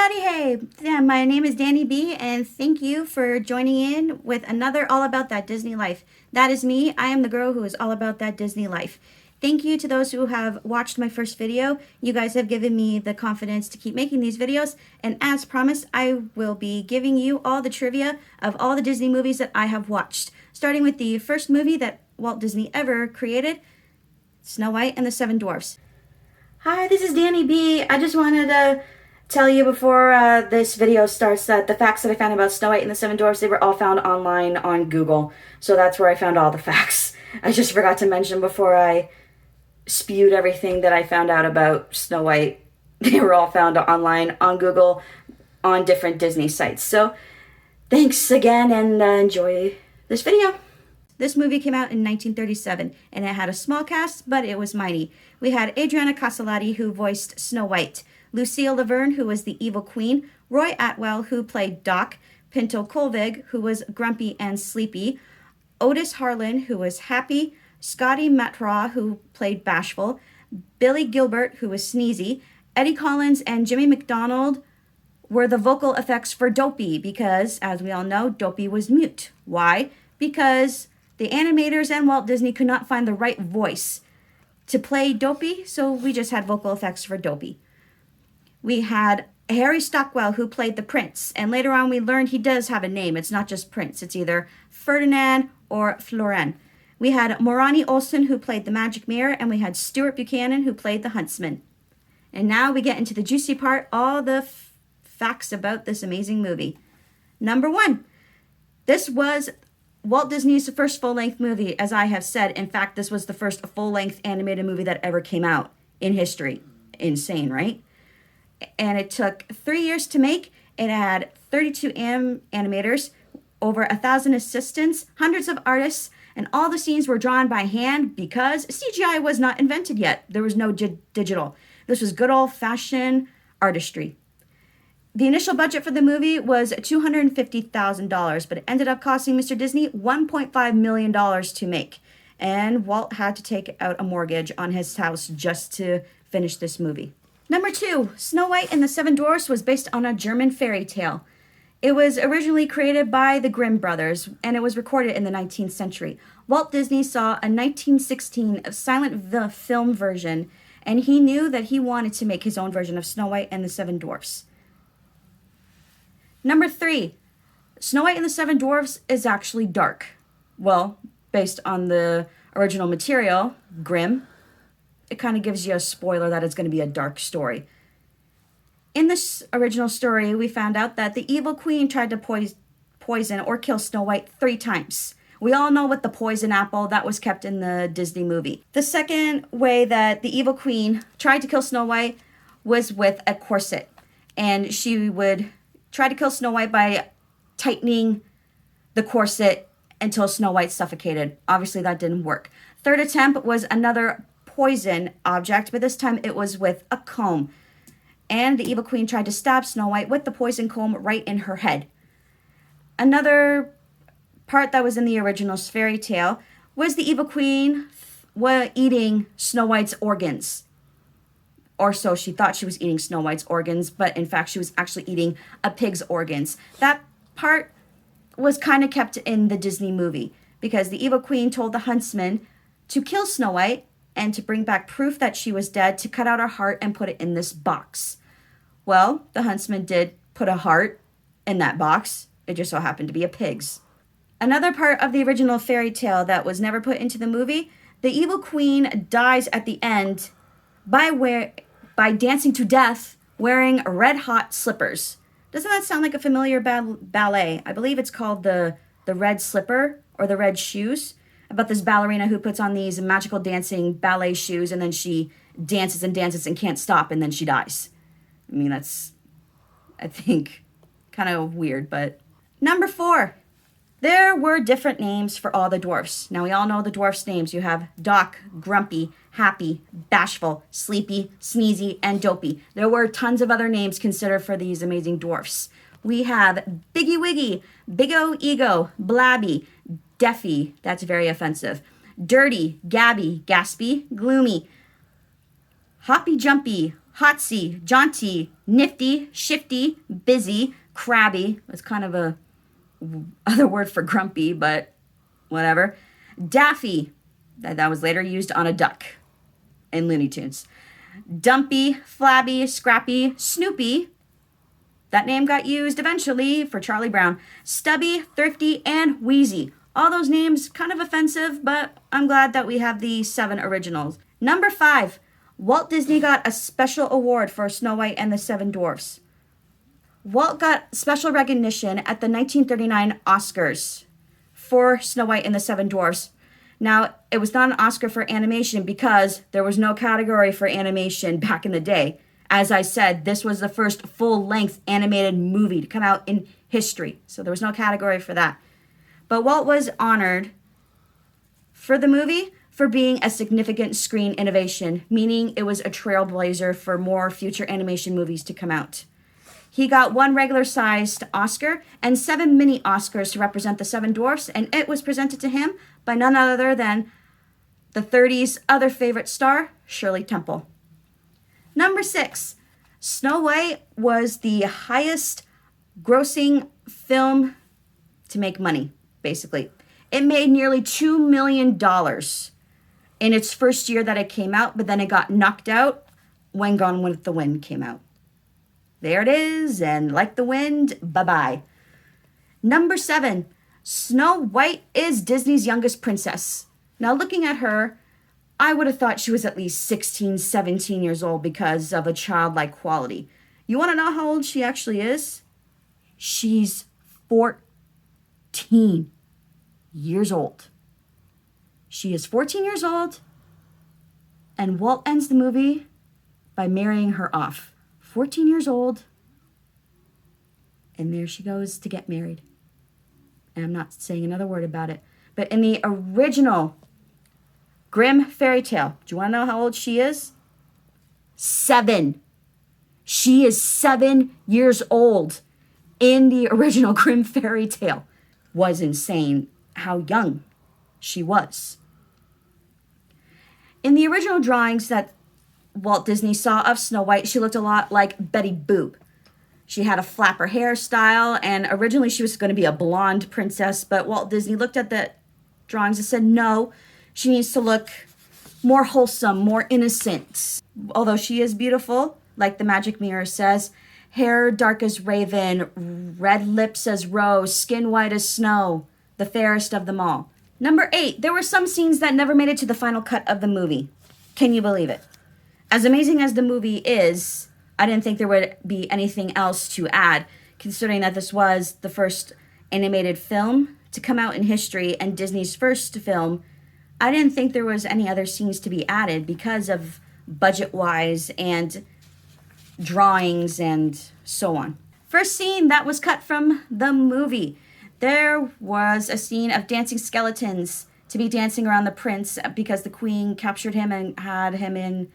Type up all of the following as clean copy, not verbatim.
Howdy hey! Yeah, my name is Danny B, and thank you for joining in with another All About That Disney Life. That is me. I am the girl who is all about that Disney life. Thank you to those who have watched my first video. You guys have given me the confidence to keep making these videos, and as promised, I will be giving you all the trivia of all the Disney movies that I have watched, starting with the first movie that Walt Disney ever created, Snow White and the Seven Dwarfs. Hi, this is Danny B. I just wanted to tell you before this video starts that the facts that I found about Snow White and the Seven Dwarfs, they were all found online on Google. So that's where I found all the facts. I just forgot to mention before I spewed everything that I found out about Snow White. They were all found online on Google on different Disney sites. So thanks again and enjoy this video. This movie came out in 1937, and it had a small cast, but it was mighty. We had Adriana Castellati, who voiced Snow White, Lucille Laverne, who was the evil queen, Roy Atwell, who played Doc, Pinto Colvig, who was grumpy and sleepy, Otis Harlan, who was happy, Scotty Matraw, who played bashful, Billy Gilbert, who was sneezy, Eddie Collins and Jimmy McDonald were the vocal effects for Dopey because, as we all know, Dopey was mute. Why? Because the animators and Walt Disney could not find the right voice to play Dopey, so we just had vocal effects for Dopey. We had Harry Stockwell, who played the prince, and later on we learned he does have a name. It's not just Prince. It's either Ferdinand or Florian. We had Morani Olson, who played the magic mirror, and we had Stuart Buchanan, who played the huntsman. And now we get into the juicy part, all the facts about this amazing movie. Number one, this was Walt Disney's first full-length movie, as I have said. In fact, this was the first full-length animated movie that ever came out in history. Insane, right? And it took 3 years to make. It had 32 animators, over 1,000 assistants, hundreds of artists, and all the scenes were drawn by hand because CGI was not invented yet. There was no digital. This was good old-fashioned artistry. The initial budget for the movie was $250,000, but it ended up costing Mr. Disney $1.5 million to make. And Walt had to take out a mortgage on his house just to finish this movie. Number two, Snow White and the Seven Dwarfs was based on a German fairy tale. It was originally created by the Grimm brothers, and it was recorded in the 19th century. Walt Disney saw a 1916 silent film version, and he knew that he wanted to make his own version of Snow White and the Seven Dwarfs. Number three, Snow White and the Seven Dwarfs is actually dark. Well, based on the original material, Grimm, it kind of gives you a spoiler that it's going to be a dark story. In this original story, we found out that the evil queen tried to poison or kill Snow White 3 times. We all know what the poison apple that was kept in the Disney movie. The second way that the evil queen tried to kill Snow White was with a corset. And she would try to kill Snow White by tightening the corset until Snow White suffocated. Obviously, that didn't work. Third attempt was another poison object, but this time it was with a comb. And the evil queen tried to stab Snow White with the poison comb right in her head. Another part that was in the original fairy tale was the evil queen eating Snow White's organs. Or so she thought she was eating Snow White's organs, but in fact she was actually eating a pig's organs. That part was kind of kept in the Disney movie because the evil queen told the huntsman to kill Snow White and to bring back proof that she was dead, to cut out her heart and put it in this box. Well, the huntsman did put a heart in that box. It just so happened to be a pig's. Another part of the original fairy tale that was never put into the movie, the evil queen dies at the end by dancing to death wearing red hot slippers. Doesn't that sound like a familiar ballet? I believe it's called the Red Slipper or the Red Shoes, about this ballerina who puts on these magical dancing ballet shoes and then she dances and dances and can't stop and then she dies. I mean, that's, I think, kind of weird, but... Number 4. There were different names for all the dwarfs. Now, we all know the dwarfs' names. You have Doc, Grumpy, Happy, Bashful, Sleepy, Sneezy, and Dopey. There were tons of other names considered for these amazing dwarfs. We have Biggie Wiggy, Big O Ego, Blabby, Deafy, that's very offensive, Dirty, Gabby, Gaspy, Gloomy, Hoppy Jumpy, Hotsy, jaunty, nifty, shifty, busy, crabby. That's kind of a other word for grumpy, but whatever. Daffy, that was later used on a duck in Looney Tunes. Dumpy, flabby, scrappy, Snoopy. That name got used eventually for Charlie Brown. Stubby, thrifty, and wheezy. All those names kind of offensive, but I'm glad that we have the 7 originals. Number 5, Walt Disney got a special award for Snow White and the Seven Dwarfs. Walt got special recognition at the 1939 Oscars for Snow White and the Seven Dwarfs. Now, it was not an Oscar for animation because there was no category for animation back in the day. As I said, this was the first full-length animated movie to come out in history, so there was no category for that. But Walt was honored for the movie for being a significant screen innovation, meaning it was a trailblazer for more future animation movies to come out. He got 1 regular-sized Oscar and 7 mini Oscars to represent the Seven Dwarfs, and it was presented to him by none other than the 30s' other favorite star, Shirley Temple. Number 6, Snow White was the highest grossing film to make money, basically. It made nearly $2 million in its first year that it came out, but then it got knocked out when Gone with the Wind came out. There it is, and like the wind, bye-bye. Number 7, Snow White is Disney's youngest princess. Now, looking at her, I would have thought she was at least 16, 17 years old because of a childlike quality. You want to know how old she actually is? She's 14 years old. She is 14 years old, and Walt ends the movie by marrying her off. 14 years old, and there she goes to get married. And I'm not saying another word about it. But in the original Grimm fairy tale, do you want to know how old she is? 7. She is 7 years old in the original Grimm fairy tale. Was insane how young she was. In the original drawings that Walt Disney saw of Snow White, she looked a lot like Betty Boop. She had a flapper hairstyle, and originally she was going to be a blonde princess, but Walt Disney looked at the drawings and said, no, she needs to look more wholesome, more innocent. Although she is beautiful, like the magic mirror says, hair dark as raven, red lips as rose, skin white as snow, the fairest of them all. Number 8, there were some scenes that never made it to the final cut of the movie. Can you believe it? As amazing as the movie is, I didn't think there would be anything else to add, considering that this was the first animated film to come out in history and Disney's first film. I didn't think there was any other scenes to be added because of budget-wise and drawings and so on. First scene that was cut from the movie. There was a scene of dancing skeletons to be dancing around the prince because the queen captured him and had him in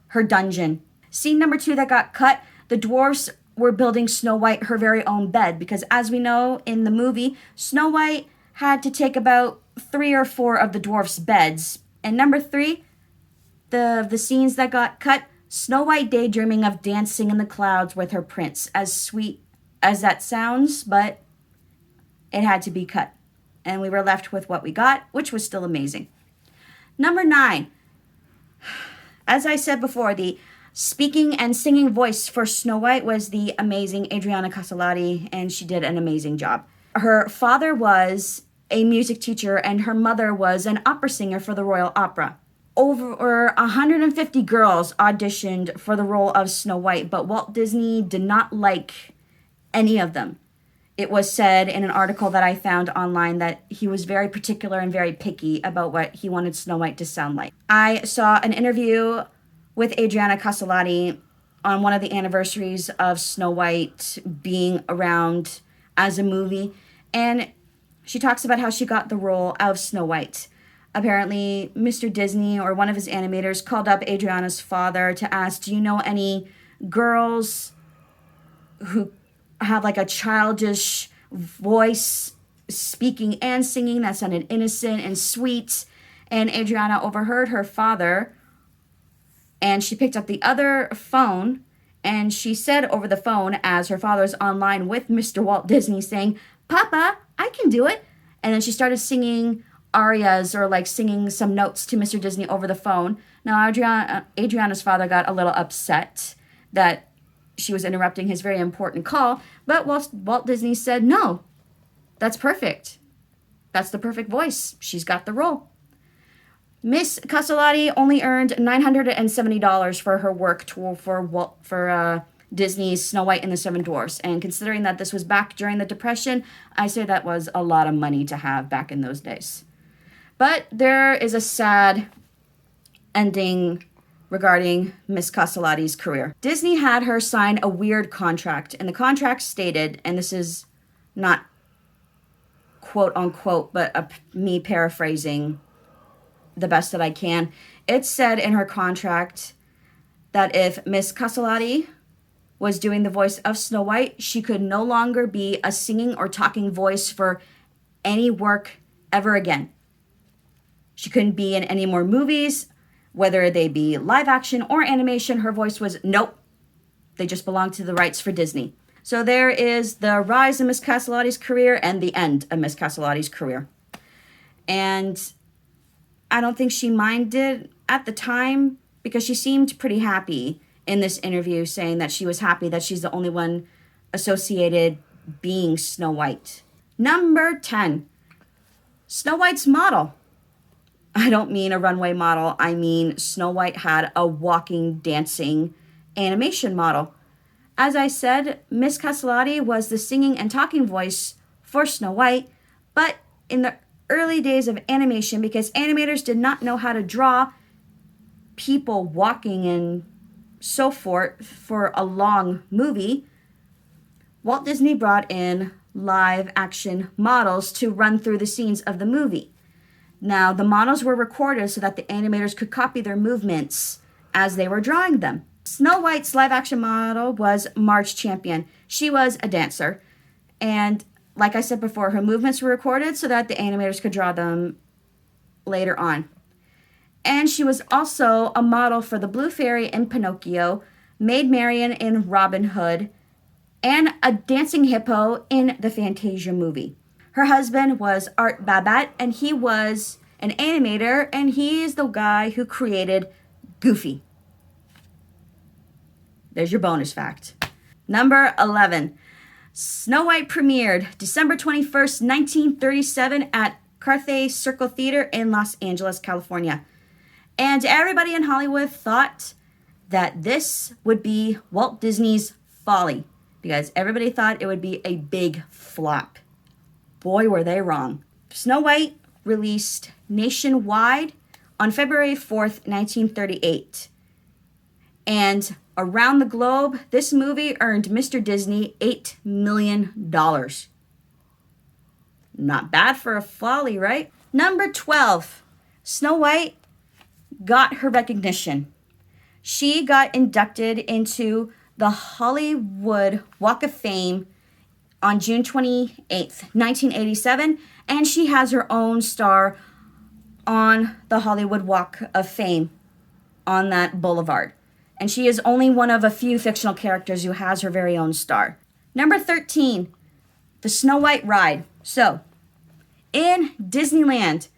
her dungeon. Scene number 2 that got cut, the dwarfs were building Snow White her very own bed because, as we know in the movie, Snow White had to take about 3 or 4 of the dwarfs' beds. And number 3, the scenes that got cut, Snow White daydreaming of dancing in the clouds with her prince. As sweet as that sounds, but it had to be cut. And we were left with what we got, which was still amazing. Number 9. As I said before, the speaking and singing voice for Snow White was the amazing Adriana Castellati, and she did an amazing job. Her father was a music teacher, and her mother was an opera singer for the Royal Opera. Over 150 girls auditioned for the role of Snow White, but Walt Disney did not like any of them. It was said in an article that I found online that he was very particular and very picky about what he wanted Snow White to sound like. I saw an interview with Adriana Castellati on one of the anniversaries of Snow White being around as a movie, and she talks about how she got the role of Snow White. Apparently, Mr. Disney or one of his animators called up Adriana's father to ask, do you know any girls who have like a childish voice speaking and singing that sounded innocent and sweet? And Adriana overheard her father And she picked up the other phone and she said over the phone, as her father's online with Mr. Walt Disney, saying, "Papa, I can do it." And then she started singing arias, or like singing some notes to Mr. Disney over the phone. Now, Adriana's father got a little upset that she was interrupting his very important call, but Walt Disney said, "No, that's perfect. That's the perfect voice. She's got the role." Miss Castellotti only earned $970 for her work for Disney's Snow White and the Seven Dwarfs. And considering that this was back during the Depression, I say that was a lot of money to have back in those days. But there is a sad ending regarding Miss Castellotti's career. Disney had her sign a weird contract, and the contract stated, and this is not quote unquote, but me paraphrasing the best that I can. It said in her contract that if Miss Castellotti was doing the voice of Snow White, she could no longer be a singing or talking voice for any work ever again. She couldn't be in any more movies, whether they be live action or animation. Her voice was nope. They just belonged to the rights for Disney. So there is the rise of Miss Castellotti's career and the end of Miss Castellotti's career. And I don't think she minded at the time, because she seemed pretty happy in this interview, saying that she was happy that she's the only one associated being Snow White. Number 10, Snow White's model. I don't mean a runway model. I mean Snow White had a walking, dancing animation model. As I said, Miss Castellotti was the singing and talking voice for Snow White, but in the early days of animation, because animators did not know how to draw people walking and so forth for a long movie, Walt Disney brought in live action models to run through the scenes of the movie. Now, the models were recorded so that the animators could copy their movements as they were drawing them. Snow White's live action model was Marge Champion. She was a dancer, and like I said before, her movements were recorded so that the animators could draw them later on. And she was also a model for the Blue Fairy in Pinocchio, Maid Marian in Robin Hood, and a dancing hippo in the Fantasia movie. Her husband was Art Babbitt, and he was an animator, and he's the guy who created Goofy. There's your bonus fact. Number 11. Snow White premiered December 21st, 1937 at Carthay Circle Theater in Los Angeles, California. And everybody in Hollywood thought that this would be Walt Disney's Folly, because everybody thought it would be a big flop. Boy, were they wrong. Snow White released nationwide on February 4th, 1938. And around the globe, this movie earned Mr. Disney $8 million. Not bad for a folly, right? Number 12, Snow White got her recognition. She got inducted into the Hollywood Walk of Fame on June 28th, 1987, and she has her own star on the Hollywood Walk of Fame on that boulevard. And she is only one of a few fictional characters who has her very own star. Number 13, the Snow White ride. So, in Disneyland,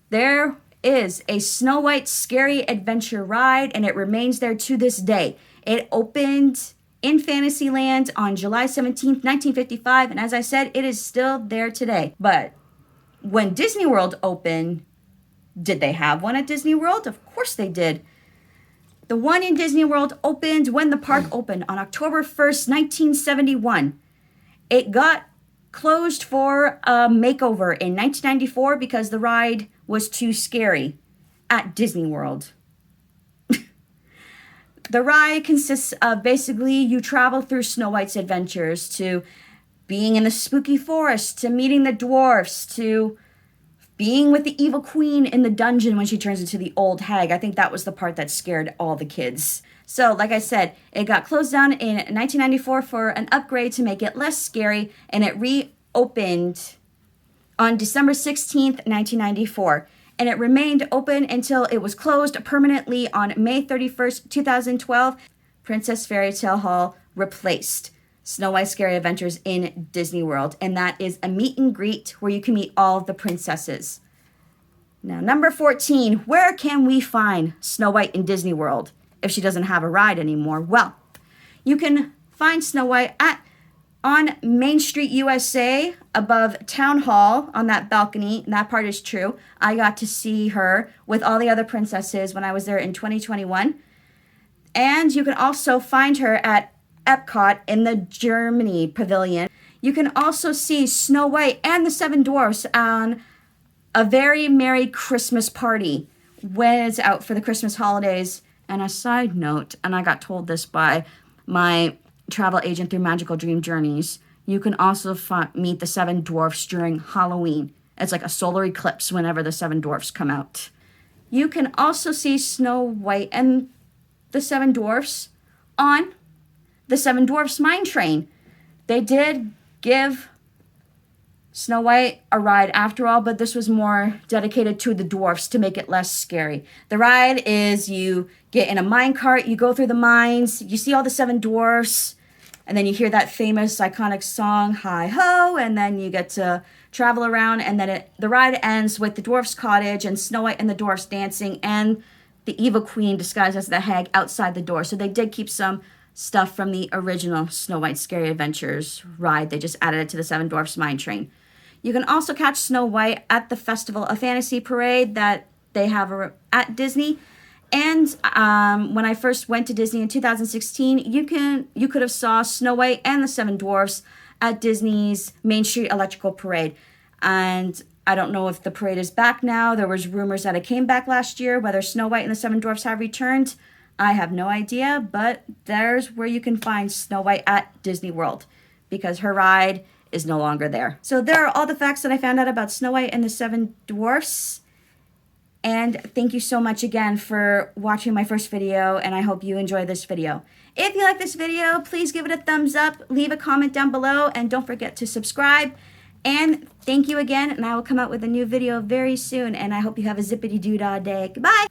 there is a Snow White Scary Adventure ride, and it remains there to this day. It opened in Fantasyland on July 17th, 1955, and as I said, it is still there today. But when Disney World opened, did they have one at Disney World? Of course they did. The one in Disney World opened when the park opened on October 1st, 1971. It got closed for a makeover in 1994 because the ride was too scary at Disney World. The ride consists of basically you travel through Snow White's adventures, to being in the spooky forest, to meeting the dwarfs, to being with the evil queen in the dungeon when she turns into the old hag. I think that was the part that scared all the kids. So, like I said, it got closed down in 1994 for an upgrade to make it less scary, and it reopened on December 16th, 1994. and it remained open until it was closed permanently on May 31st, 2012. Princess Fairy Tale Hall replaced Snow White Scary Adventures in Disney World, and that is a meet and greet where you can meet all of the princesses. Now, number 14, where can we find Snow White in Disney World if she doesn't have a ride anymore? Well, you can find Snow White on Main Street, USA, above Town Hall on that balcony. And that part is true. I got to see her with all the other princesses when I was there in 2021. And you can also find her at Epcot in the Germany Pavilion. You can also see Snow White and the Seven Dwarfs on A Very Merry Christmas Party when it's out for the Christmas holidays. And a side note, and I got told this by my travel agent through Magical Dream Journeys, you can also meet the Seven Dwarfs during Halloween. It's like a solar eclipse whenever the Seven Dwarfs come out. You can also see Snow White and the Seven Dwarfs on the Seven Dwarfs Mine Train. They did give Snow White a ride after all, but this was more dedicated to the dwarfs to make it less scary. The ride is you get in a mine cart, you go through the mines, you see all the seven dwarfs, and then you hear that famous iconic song, Hi Ho, and then you get to travel around, and then the ride ends with the dwarf's cottage and Snow White and the dwarfs dancing, and the evil queen disguised as the hag outside the door. So they did keep some stuff from the original Snow White Scary Adventures ride. They just added it to the Seven Dwarfs Mine Train. You can also catch Snow White at the Festival of Fantasy parade that they have at Disney. And when I first went to Disney in 2016, you could have saw Snow White and the Seven Dwarfs at Disney's Main Street Electrical Parade. And I don't know if the parade is back now. There was rumors that it came back last year. Whether Snow White and the Seven Dwarfs have returned, I have no idea. But there's where you can find Snow White at Disney World, because her ride is no longer there. So there are all the facts that I found out about Snow White and the Seven Dwarfs. And thank you so much again for watching my first video, and I hope you enjoy this video. If you like this video, please give it a thumbs up, leave a comment down below, and don't forget to subscribe. And thank you again, and I will come out with a new video very soon, and I hope you have a zippity-doo-dah day. Goodbye!